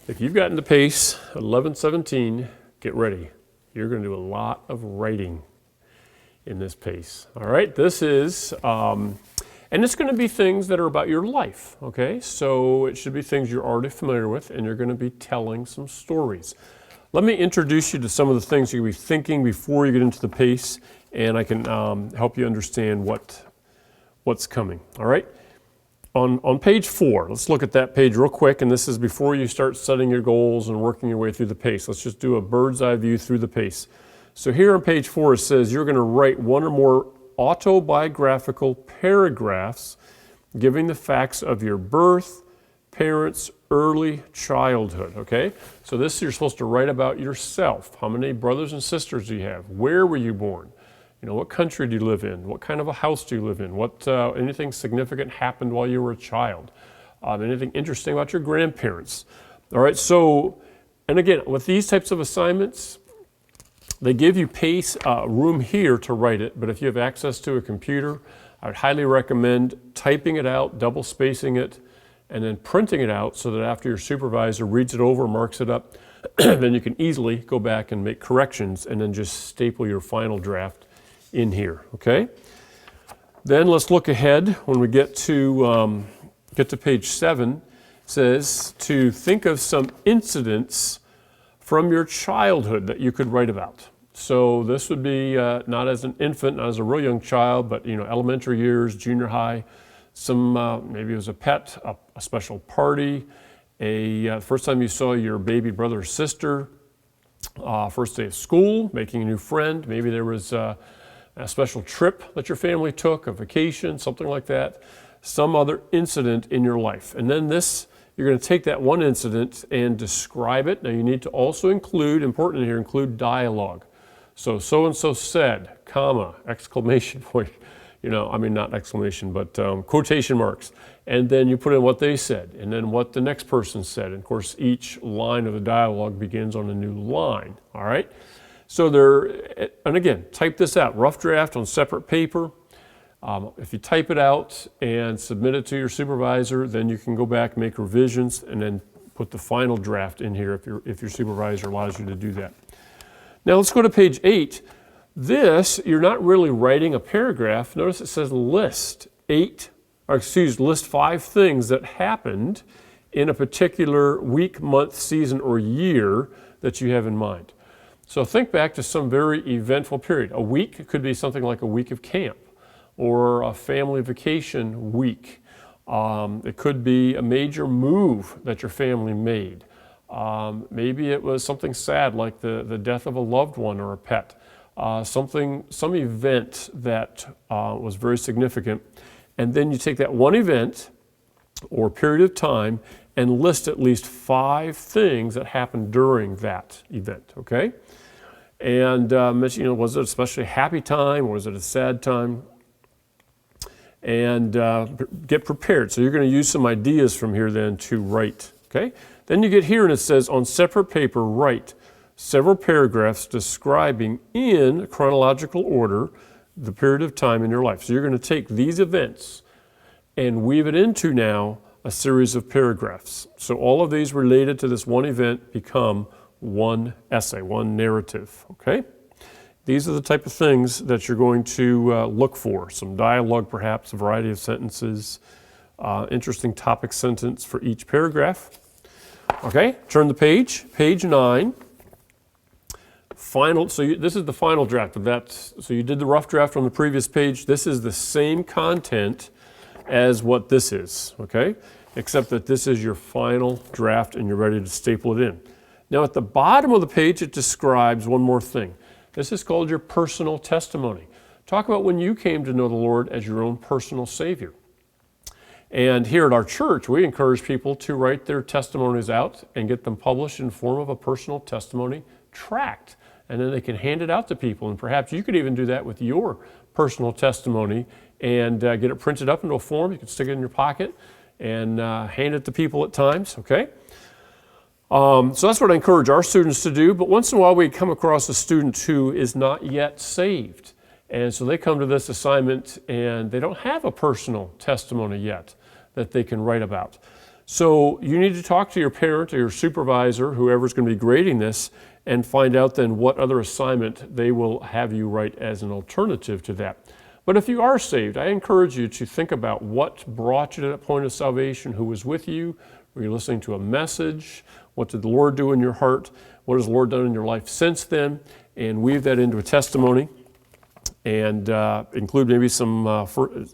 If you've gotten to pace 11:17, get ready. You're going to do a lot of writing in this pace. All right, this is, and it's going to be things that are about your life, okay? So it should be things you're already familiar with, and you're going to be telling some stories. Let me introduce you to some of the things you'll be thinking before you get into the pace, and I can help you understand what's coming, all right? On page 4, let's look at that page real quick, and this is before you start setting your goals and working your way through the pace. Let's just do a bird's eye view through the pace. So here on page 4 it says you're going to write one or more autobiographical paragraphs giving the facts of your birth, parents, early childhood, okay? So this you're supposed to write about yourself. How many brothers and sisters do you have? Where were you born? You know, what country do you live in? What kind of a house do you live in? What anything significant happened while you were a child? Anything interesting about your grandparents? All right, so, and again, with these types of assignments, they give you pace room here to write it, but if you have access to a computer, I would highly recommend typing it out, double spacing it, and then printing it out so that after your supervisor reads it over, marks it up, then you can easily go back and make corrections and then just staple your final draft in here, okay? Then let's look ahead when we get to page 7. It says to think of some incidents from your childhood that you could write about. So this would be not as an infant, not as a real young child, but you know, elementary years, junior high, some maybe it was a pet, a special party, first time you saw your baby brother or sister, first day of school, making a new friend, maybe there was a special trip that your family took, a vacation, something like that, some other incident in your life. And then you're going to take that one incident and describe it. Now you need to also include, important here, include dialogue. So-and-so said, comma, exclamation point, you know, I mean not exclamation, but quotation marks. And then you put in what they said, and then what the next person said. And of course, each line of the dialogue begins on a new line, all right? So and again, type this out, rough draft on separate paper. If you type it out and submit it to your supervisor, then you can go back, make revisions, and then put the final draft in here if your supervisor allows you to do that. Now let's go to page 8. This, you're not really writing a paragraph. Notice it says list 5 things that happened in a particular week, month, season, or year that you have in mind. So think back to some very eventful period. A week could be something like a week of camp or a family vacation week. It could be a major move that your family made. Maybe it was something sad like the death of a loved one or a pet. Some event that was very significant. And then you take that one event or period of time and list at least 5 things that happened during that event, okay? And, you know, was it especially a happy time or was it a sad time? And get prepared. So you're going to use some ideas from here then to write, okay? Then you get here and it says on separate paper, write several paragraphs describing in chronological order the period of time in your life. So you're going to take these events and weave it into now a series of paragraphs. So all of these related to this one event become one essay, one narrative, okay? These are the type of things that you're going to look for. Some dialogue perhaps, a variety of sentences, interesting topic sentence for each paragraph. Okay, turn the page, page 9. This is the final draft of that. So you did the rough draft on the previous page. This is the same content as what this is, okay? Except that this is your final draft and you're ready to staple it in. Now at the bottom of the page, it describes one more thing. This is called your personal testimony. Talk about when you came to know the Lord as your own personal Savior. And here at our church, we encourage people to write their testimonies out and get them published in the form of a personal testimony tract. And then they can hand it out to people. And perhaps you could even do that with your personal testimony and get it printed up into a form. You can stick it in your pocket and hand it to people at times, okay? So that's what I encourage our students to do. But once in a while, we come across a student who is not yet saved. And so they come to this assignment and they don't have a personal testimony yet that they can write about. So you need to talk to your parent or your supervisor, whoever's going to be grading this, and find out then what other assignment they will have you write as an alternative to that. But if you are saved, I encourage you to think about what brought you to that point of salvation, who was with you, were you listening to a message, what did the Lord do in your heart, what has the Lord done in your life since then, and weave that into a testimony, and include maybe some,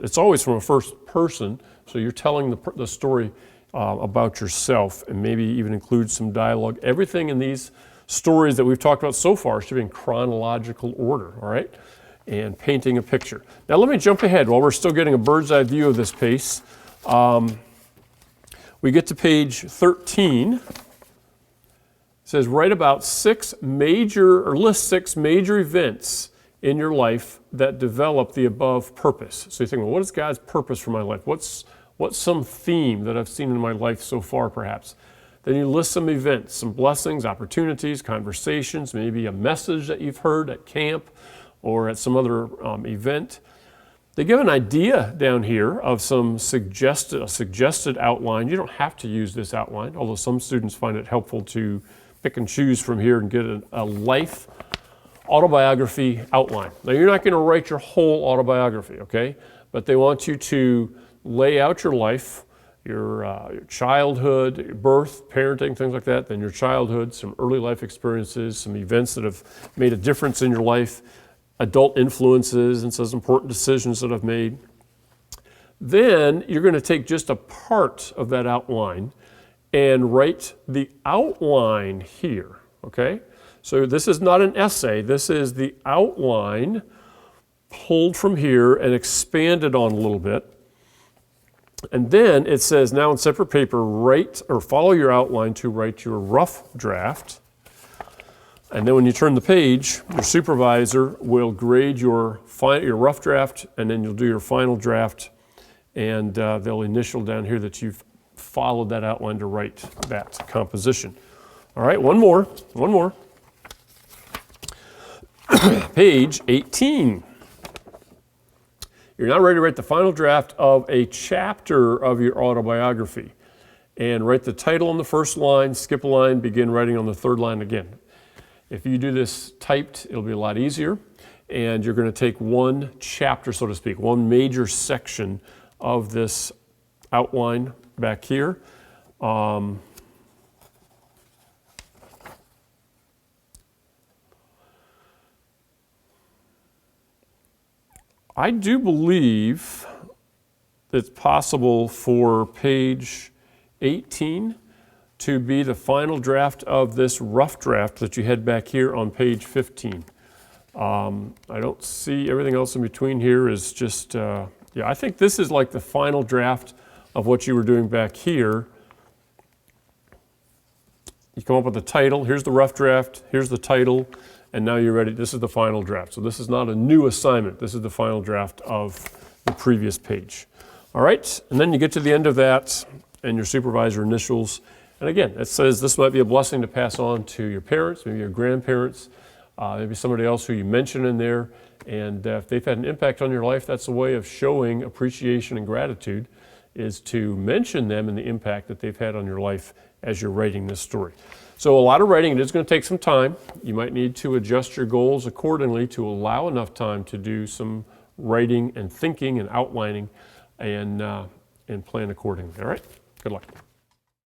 it's always from a first person, so you're telling the story about yourself, and maybe even include some dialogue. Everything in these stories that we've talked about so far should be in chronological order, all right? And painting a picture. Now let me jump ahead while we're still getting a bird's eye view of this piece. We get to page 13. It says, write about list 6 major events in your life that develop the above purpose. So you think, well, what is God's purpose for my life? What's some theme that I've seen in my life so far, perhaps? Then you list some events, some blessings, opportunities, conversations, maybe a message that you've heard at camp or at some other event. They give an idea down here of some suggested outline. You don't have to use this outline, although some students find it helpful to pick and choose from here and get a life autobiography outline. Now, you're not going to write your whole autobiography, okay? But they want you to lay out your life, your childhood, your birth, parenting, things like that, then your childhood, some early life experiences, some events that have made a difference in your life, adult influences, and some important decisions that I've made. Then you're going to take just a part of that outline and write the outline here, okay? So this is not an essay, this is the outline pulled from here and expanded on a little bit. And then it says, now in separate paper, write or follow your outline to write your rough draft. And then when you turn the page, your supervisor will grade your rough draft, and then you'll do your final draft, and they'll initial down here that you've followed that outline to write that composition. All right, one more. Page 18. You're now ready to write the final draft of a chapter of your autobiography. And write the title on the first line, skip a line, begin writing on the third line again. If you do this typed, it'll be a lot easier. And you're going to take one chapter, so to speak, one major section of this outline back here. I do believe it's possible for page 18 to be the final draft of this rough draft that you had back here on page 15. I don't see everything else in between here is just, yeah, I think this is like the final draft of what you were doing back here. You come up with the title, here's the rough draft, here's the title, and now you're ready. This is the final draft. So this is not a new assignment. This is the final draft of the previous page. All right, and then you get to the end of that and your supervisor initials. And again, it says this might be a blessing to pass on to your parents, maybe your grandparents, maybe somebody else who you mention in there. And if they've had an impact on your life, that's a way of showing appreciation and gratitude, is to mention them and the impact that they've had on your life as you're writing this story. So a lot of writing, it is going to take some time. You might need to adjust your goals accordingly to allow enough time to do some writing and thinking and outlining and plan accordingly. All right? Good luck.